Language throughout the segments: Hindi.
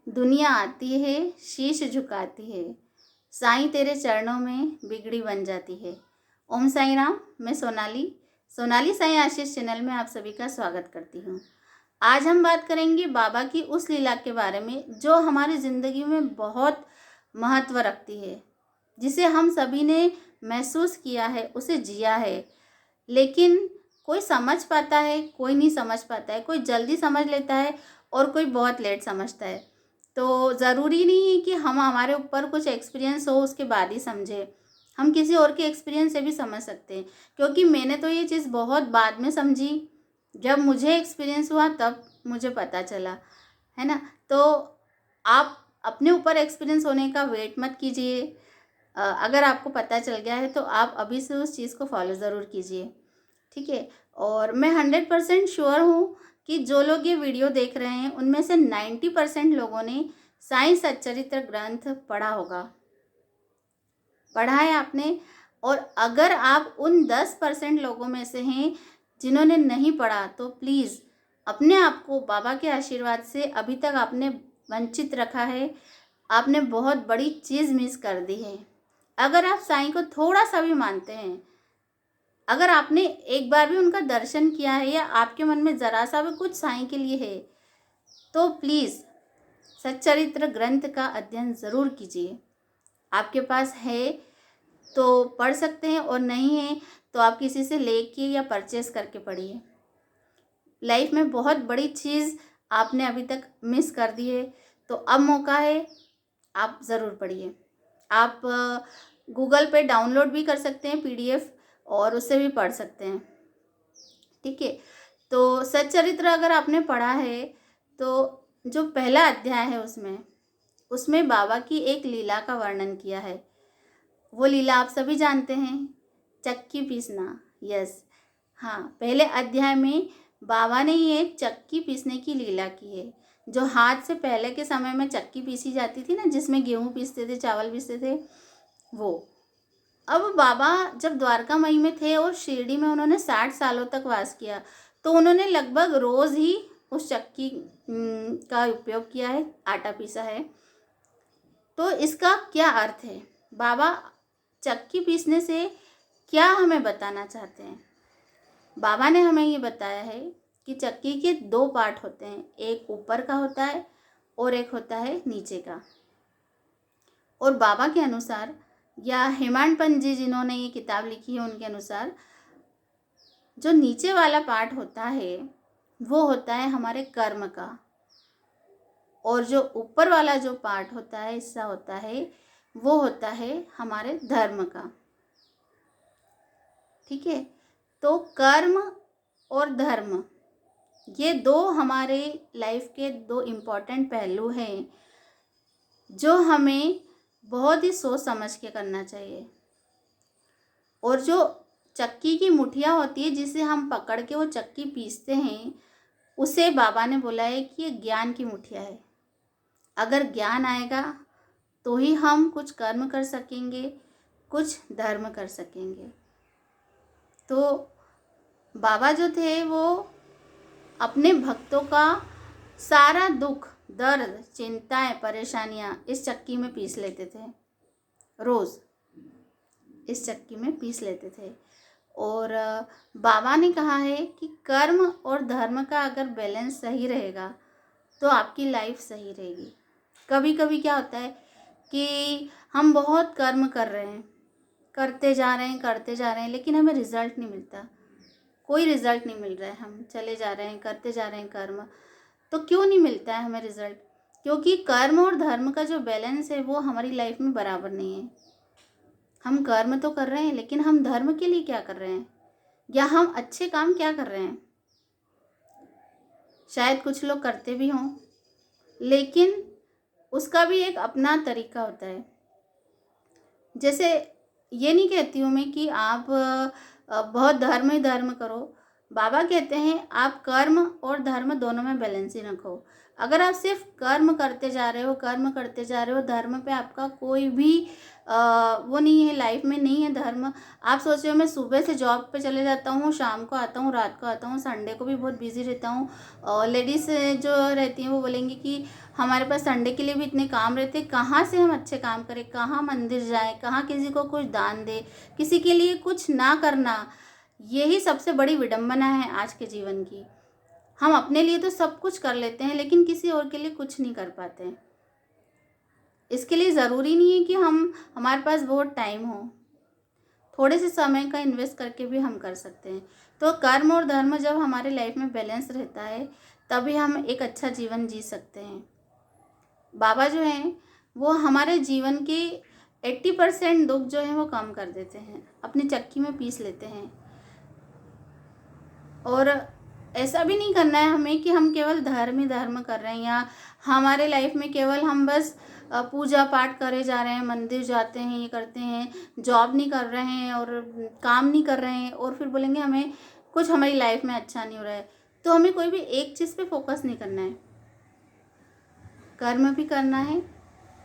दुनिया आती है, शीश झुकाती है, साईं तेरे चरणों में बिगड़ी बन जाती है। ओम साईं राम। मैं सोनाली साईं आशीष चैनल में आप सभी का स्वागत करती हूँ। आज हम बात करेंगे बाबा की उस लीला के बारे में जो हमारी ज़िंदगी में बहुत महत्व रखती है, जिसे हम सभी ने महसूस किया है, उसे जिया है। लेकिन कोई समझ पाता है, कोई नहीं समझ पाता है, कोई जल्दी समझ लेता है और कोई बहुत लेट समझता है। तो ज़रूरी नहीं है कि हमारे ऊपर कुछ एक्सपीरियंस हो उसके बाद ही समझे। हम किसी और के एक्सपीरियंस से भी समझ सकते हैं, क्योंकि मैंने तो ये चीज़ बहुत बाद में समझी। जब मुझे एक्सपीरियंस हुआ तब मुझे पता चला, है ना। तो आप अपने ऊपर एक्सपीरियंस होने का वेट मत कीजिए। अगर आपको पता चल गया है तो आप अभी से उस चीज़ को फॉलो ज़रूर कीजिए, ठीक है। और मैं 100% श्योर हूँ कि जो लोग ये वीडियो देख रहे हैं उनमें से 90% लोगों ने साईं सच्चरित्र ग्रंथ पढ़ा होगा, पढ़ा है आपने। और अगर आप उन 10% लोगों में से हैं जिन्होंने नहीं पढ़ा, तो प्लीज़ अपने आप को बाबा के आशीर्वाद से अभी तक आपने वंचित रखा है। आपने बहुत बड़ी चीज़ मिस कर दी है। अगर आप साईं को थोड़ा सा भी मानते हैं, अगर आपने एक बार भी उनका दर्शन किया है या आपके मन में ज़रा सा भी कुछ साईं के लिए है, तो प्लीज़ सच्चरित्र ग्रंथ का अध्ययन ज़रूर कीजिए। आपके पास है तो पढ़ सकते हैं, और नहीं है तो आप किसी से लेके या परचेस करके पढ़िए। लाइफ में बहुत बड़ी चीज़ आपने अभी तक मिस कर दी है, तो अब मौका है, आप ज़रूर पढ़िए। आप गूगल पे डाउनलोड भी कर सकते हैं PDF, और उससे भी पढ़ सकते हैं, ठीक है। तो सच्चरित्र अगर आपने पढ़ा है तो जो पहला अध्याय है उसमें बाबा की एक लीला का वर्णन किया है। वो लीला आप सभी जानते हैं, चक्की पीसना। यस, हाँ, पहले अध्याय में बाबा ने ये चक्की पीसने की लीला की है। जो हाथ से पहले के समय में चक्की पीसी जाती थी ना, जिसमें गेहूँ पीसते थे, चावल पीसते थे, वो। अब बाबा जब द्वारकामयी में थे और शिरडी में उन्होंने 60 सालों तक वास किया, तो उन्होंने लगभग रोज़ ही उस चक्की का उपयोग किया है, आटा पीसा है। तो इसका क्या अर्थ है? बाबा चक्की पीसने से क्या हमें बताना चाहते हैं? बाबा ने हमें ये बताया है कि चक्की के 2 पार्ट होते हैं, एक ऊपर का होता है और एक होता है नीचे का। और बाबा के अनुसार, या हेमांड पंत जी जिन्होंने ये किताब लिखी है, उनके अनुसार जो नीचे वाला पार्ट होता है वो होता है हमारे कर्म का, और जो ऊपर वाला जो पार्ट होता है, हिस्सा होता है, वो होता है हमारे धर्म का, ठीक है। तो कर्म और धर्म, ये 2 हमारे लाइफ के 2 इम्पॉर्टेंट पहलू हैं जो हमें बहुत ही सोच समझ के करना चाहिए। और जो चक्की की मुठिया होती है जिसे हम पकड़ के वो चक्की पीसते हैं, उसे बाबा ने बोला है कि ये ज्ञान की मुठिया है। अगर ज्ञान आएगा तो ही हम कुछ कर्म कर सकेंगे, कुछ धर्म कर सकेंगे। तो बाबा जो थे वो अपने भक्तों का सारा दुख, दर्द, चिंताएं, परेशानियां इस चक्की में पीस लेते थे। रोज़ इस चक्की में पीस लेते थे। और बाबा ने कहा है कि कर्म और धर्म का अगर बैलेंस सही रहेगा तो आपकी लाइफ सही रहेगी। कभी कभी क्या होता है कि हम बहुत कर्म कर रहे हैं, करते जा रहे हैं, लेकिन हमें रिज़ल्ट नहीं मिलता, कोई रिज़ल्ट नहीं मिल रहा है। हम चले जा रहे हैं, करते जा रहे हैं कर्म, तो क्यों नहीं मिलता है हमें रिज़ल्ट? क्योंकि कर्म और धर्म का जो बैलेंस है वो हमारी लाइफ में बराबर नहीं है। हम कर्म तो कर रहे हैं, लेकिन हम धर्म के लिए क्या कर रहे हैं, या हम अच्छे काम क्या कर रहे हैं? शायद कुछ लोग करते भी हों, लेकिन उसका भी एक अपना तरीका होता है। जैसे ये नहीं कहती हूँ मैं कि आप बहुत धर्म ही धर्म करो। बाबा कहते हैं आप कर्म और धर्म दोनों में बैलेंस ही रखो। अगर आप सिर्फ कर्म करते जा रहे हो, कर्म करते जा रहे हो, धर्म पे आपका कोई भी वो नहीं है, लाइफ में नहीं है धर्म। आप सोच रहे हो मैं सुबह से जॉब पे चले जाता हूँ, शाम को आता हूँ, रात को आता हूँ, संडे को भी बहुत बिजी रहता हूँ। और लेडीज़ जो रहती हैं वो बोलेंगी कि हमारे पास संडे के लिए भी इतने काम रहते, कहाँ से हम अच्छे काम करें, कहाँ मंदिर जाएं, कहाँ किसी को कुछ दान दे, किसी के लिए कुछ ना करना, यही सबसे बड़ी विडंबना है आज के जीवन की। हम अपने लिए तो सब कुछ कर लेते हैं, लेकिन किसी और के लिए कुछ नहीं कर पाते हैं। इसके लिए ज़रूरी नहीं है कि हमारे पास बहुत टाइम हो, थोड़े से समय का इन्वेस्ट करके भी हम कर सकते हैं। तो कर्म और धर्म जब हमारे लाइफ में बैलेंस रहता है, तभी हम एक अच्छा जीवन जी सकते हैं। बाबा जो हैं वो हमारे जीवन के 80% दुख जो है वो कम कर देते हैं, अपनी चक्की में पीस लेते हैं। और ऐसा भी नहीं करना है हमें कि हम केवल धर्म ही धर्म कर रहे हैं, या हमारे लाइफ में केवल हम बस पूजा पाठ करे जा रहे हैं, मंदिर जाते हैं, ये करते हैं, जॉब नहीं कर रहे हैं और काम नहीं कर रहे हैं, और फिर बोलेंगे हमें कुछ हमारी लाइफ में अच्छा नहीं हो रहा है। तो हमें कोई भी एक चीज़ पे फोकस नहीं करना है, कर्म भी करना है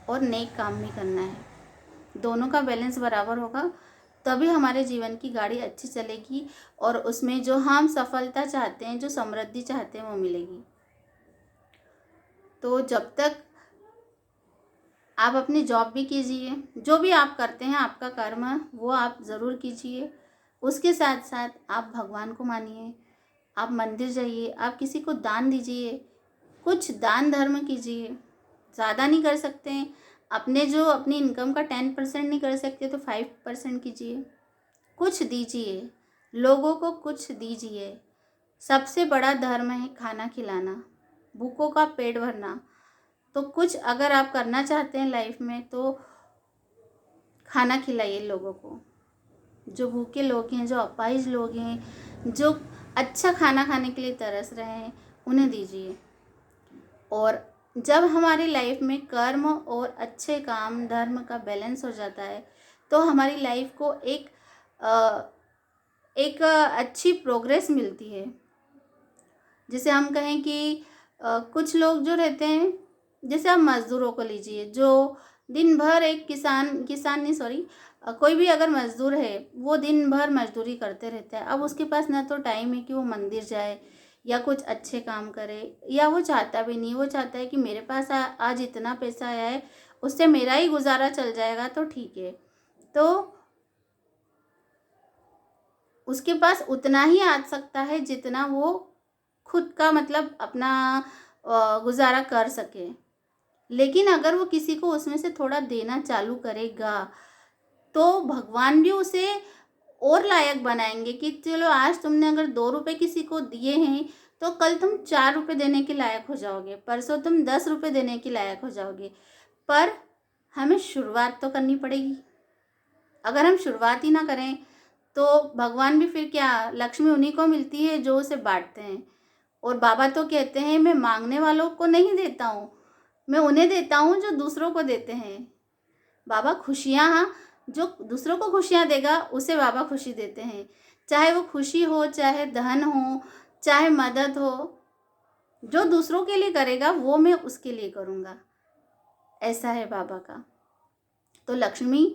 और नेक काम भी करना है। दोनों का बैलेंस बराबर होगा, तभी हमारे जीवन की गाड़ी अच्छी चलेगी और उसमें जो हम सफलता चाहते हैं, जो समृद्धि चाहते हैं, वो मिलेगी। तो जब तक आप अपनी जॉब भी कीजिए, जो भी आप करते हैं आपका कर्म वो आप ज़रूर कीजिए, उसके साथ साथ आप भगवान को मानिए, आप मंदिर जाइए, आप किसी को दान दीजिए, कुछ दान धर्म कीजिए। ज़्यादा नहीं कर सकते हैं, अपनी इनकम का 10% नहीं कर सकते तो 5% कीजिए, कुछ दीजिए, लोगों को कुछ दीजिए। सबसे बड़ा धर्म है खाना खिलाना, भूखों का पेट भरना। तो कुछ अगर आप करना चाहते हैं लाइफ में तो खाना खिलाइए लोगों को, जो भूखे लोग हैं, जो अपाहिज लोग हैं, जो अच्छा खाना खाने के लिए तरस रहे हैं, उन्हें दीजिए। और जब हमारी लाइफ में कर्म और अच्छे काम धर्म का बैलेंस हो जाता है, तो हमारी लाइफ को एक अच्छी प्रोग्रेस मिलती है। जैसे हम कहें कि कुछ लोग जो रहते हैं, जैसे आप मज़दूरों को लीजिए, जो दिन भर एक किसान नहीं सॉरी कोई भी अगर मज़दूर है, वो दिन भर मजदूरी करते रहता है। अब उसके पास ना तो टाइम है कि वो मंदिर जाए या कुछ अच्छे काम करे, या वो चाहता भी नहीं, वो चाहता है कि मेरे पास आज इतना पैसा आया है, उससे मेरा ही गुजारा चल जाएगा तो ठीक है। तो उसके पास उतना ही आ सकता है जितना वो खुद का मतलब अपना गुजारा कर सके। लेकिन अगर वो किसी को उसमें से थोड़ा देना चालू करेगा, तो भगवान भी उसे और लायक बनाएंगे कि चलो आज तुमने अगर 2 रुपये किसी को दिए हैं, तो कल तुम 4 रुपये देने के लायक हो जाओगे, परसों तुम 10 रुपये देने के लायक हो जाओगे। पर हमें शुरुआत तो करनी पड़ेगी। अगर हम शुरुआत ही ना करें तो भगवान भी फिर क्या, लक्ष्मी उन्हीं को मिलती है जो उसे बांटते हैं। और बाबा तो कहते हैं मैं मांगने वालों को नहीं देता हूँ, मैं उन्हें देता हूँ जो दूसरों को देते हैं। बाबा खुशियाँ, हाँ, जो दूसरों को खुशियाँ देगा उसे बाबा खुशी देते हैं। चाहे वो खुशी हो, चाहे धन हो, चाहे मदद हो, जो दूसरों के लिए करेगा वो मैं उसके लिए करूँगा, ऐसा है बाबा का। तो लक्ष्मी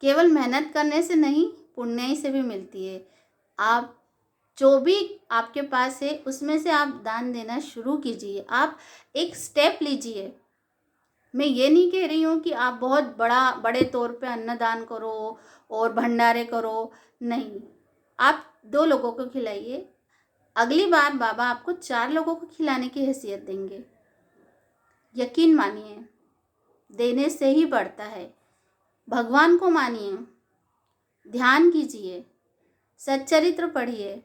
केवल मेहनत करने से नहीं, पुण्य से भी मिलती है। आप जो भी आपके पास है उसमें से आप दान देना शुरू कीजिए, आप एक स्टेप लीजिए। मैं ये नहीं कह रही हूँ कि आप बहुत बड़े तौर पे अन्नदान करो और भंडारे करो, नहीं। आप 2 लोगों को खिलाइए, अगली बार बाबा आपको 4 लोगों को खिलाने की हैसियत देंगे। यकीन मानिए, देने से ही बढ़ता है। भगवान को मानिए, ध्यान कीजिए, सच्चरित्र पढ़िए।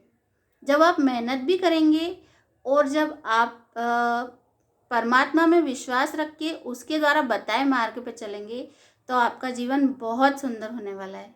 जब आप मेहनत भी करेंगे और जब आप परमात्मा में विश्वास रख के उसके द्वारा बताए मार्ग पे चलेंगे, तो आपका जीवन बहुत सुंदर होने वाला है।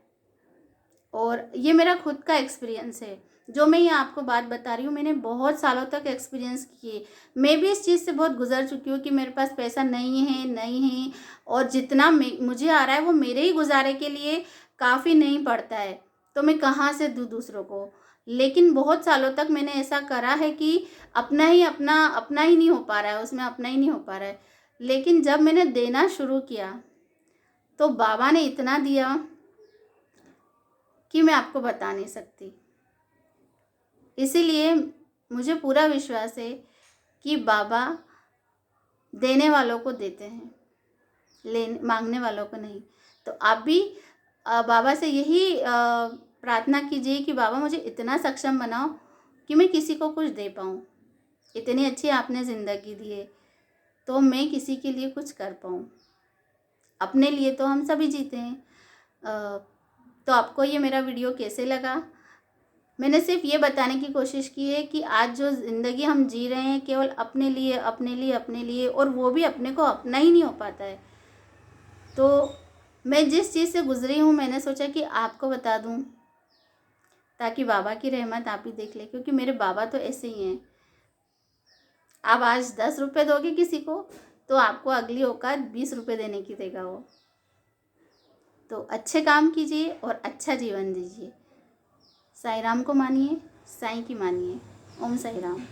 और ये मेरा खुद का एक्सपीरियंस है, जो मैं ये आपको बात बता रही हूँ, मैंने बहुत सालों तक एक्सपीरियंस किए। मैं भी इस चीज़ से बहुत गुजर चुकी हूँ कि मेरे पास पैसा नहीं है, और जितना मुझे आ रहा है वो मेरे ही गुजारे के लिए काफ़ी नहीं पड़ता है, तो मैं कहाँ से दूँ दूसरों को। लेकिन बहुत सालों तक मैंने ऐसा करा है कि अपना ही नहीं हो पा रहा है, उसमें अपना ही नहीं हो पा रहा है। लेकिन जब मैंने देना शुरू किया तो बाबा ने इतना दिया कि मैं आपको बता नहीं सकती। इसीलिए मुझे पूरा विश्वास है कि बाबा देने वालों को देते हैं, मांगने वालों को नहीं। तो आप भी बाबा से यही प्रार्थना कीजिए कि बाबा मुझे इतना सक्षम बनाओ कि मैं किसी को कुछ दे पाऊँ। इतनी अच्छी आपने ज़िंदगी दी है तो मैं किसी के लिए कुछ कर पाऊँ। अपने लिए तो हम सभी जीते हैं। तो आपको ये मेरा वीडियो कैसे लगा? मैंने सिर्फ ये बताने की कोशिश की है कि आज जो ज़िंदगी हम जी रहे हैं केवल अपने लिए, अपने लिए, अपने लिए, और वो भी अपने को अपना ही नहीं हो पाता है। तो मैं जिस चीज़ से गुज़री हूँ मैंने सोचा कि आपको बता दूँ ताकि बाबा की रहमत आप ही देख ले, क्योंकि मेरे बाबा तो ऐसे ही हैं। आप आज 10 रुपये दोगे किसी को तो आपको अगली औकात 20 रुपये देने की देगा वो। तो अच्छे काम कीजिए और अच्छा जीवन दीजिए। साईं राम को मानिए, साईं की मानिए। ओम साई राम।